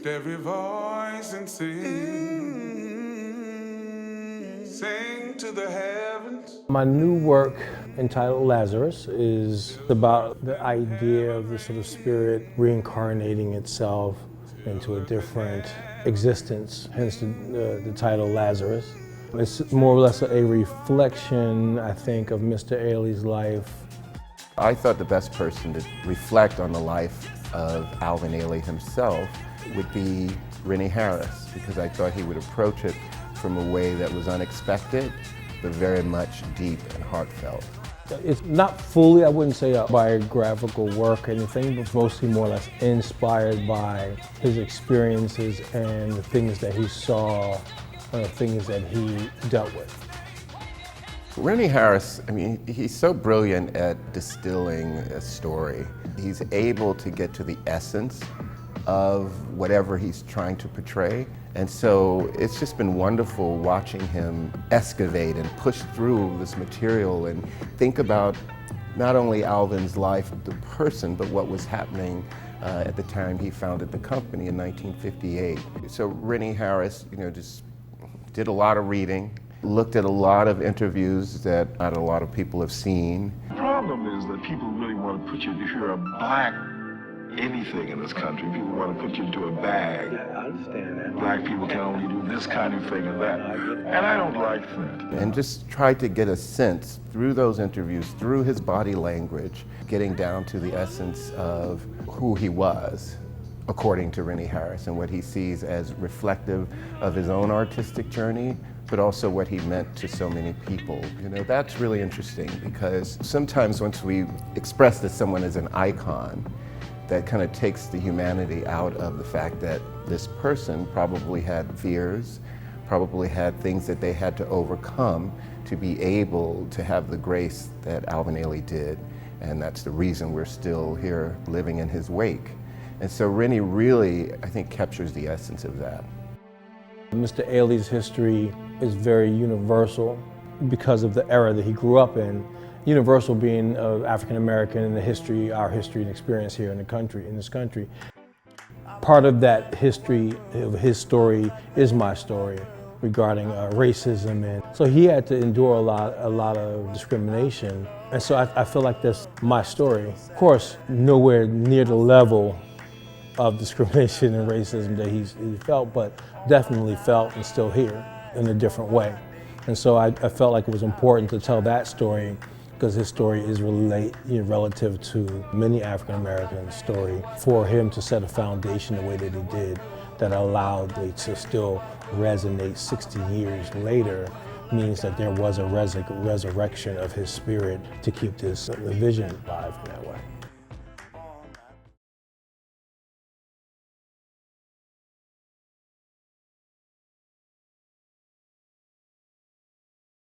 Lift every voice and sing to the heavens. My new work entitled Lazarus is about the idea of the sort of spirit reincarnating itself into a different existence, hence the title Lazarus. It's more or less a reflection, I think, of Mr. Ailey's life. I thought the best person to reflect on the life of Alvin Ailey himself would be Rennie Harris, because I thought he would approach it from a way that was unexpected, but very much deep and heartfelt. It's not fully, I wouldn't say, a biographical work or anything, but mostly more or less inspired by his experiences and the things that he saw, the things that he dealt with. Rennie Harris, I mean, he's so brilliant at distilling a story. He's able to get to the essence of whatever he's trying to portray. And so it's just been wonderful watching him excavate and push through this material and think about not only Alvin's life, the person, but what was happening at the time he founded the company in 1958. So Rennie Harris, just did a lot of reading, looked at a lot of interviews that not a lot of people have seen. The problem is that people really want to put you, if you're a black anything in this country, people want to put you into a bag. Yeah, I understand that. Black people can only do this kind of thing and that. And I don't like that. And just tried to get a sense through those interviews, through his body language, getting down to the essence of who he was, according to Rennie Harris, and what he sees as reflective of his own artistic journey, but also what he meant to so many people. That's really interesting, because sometimes once we express that someone is an icon, that kind of takes the humanity out of the fact that this person probably had fears, probably had things that they had to overcome to be able to have the grace that Alvin Ailey did. And that's the reason we're still here living in his wake. And so Rennie really, I think, captures the essence of that. Mr. Ailey's history is very universal because of the era that he grew up in. Universal being African American and our history and experience here in this country. Part of that history of his story is my story regarding racism, and so he had to endure a lot of discrimination, and so I feel like that's my story. Of course, nowhere near the level of discrimination and racism that he felt, but definitely felt and still here in a different way. And so I felt like it was important to tell that story, because his story is relative to many African Americans' story, for him to set a foundation the way that he did, that allowed it to still resonate 60 years later, means that there was a resurrection of his spirit to keep this vision alive in that way.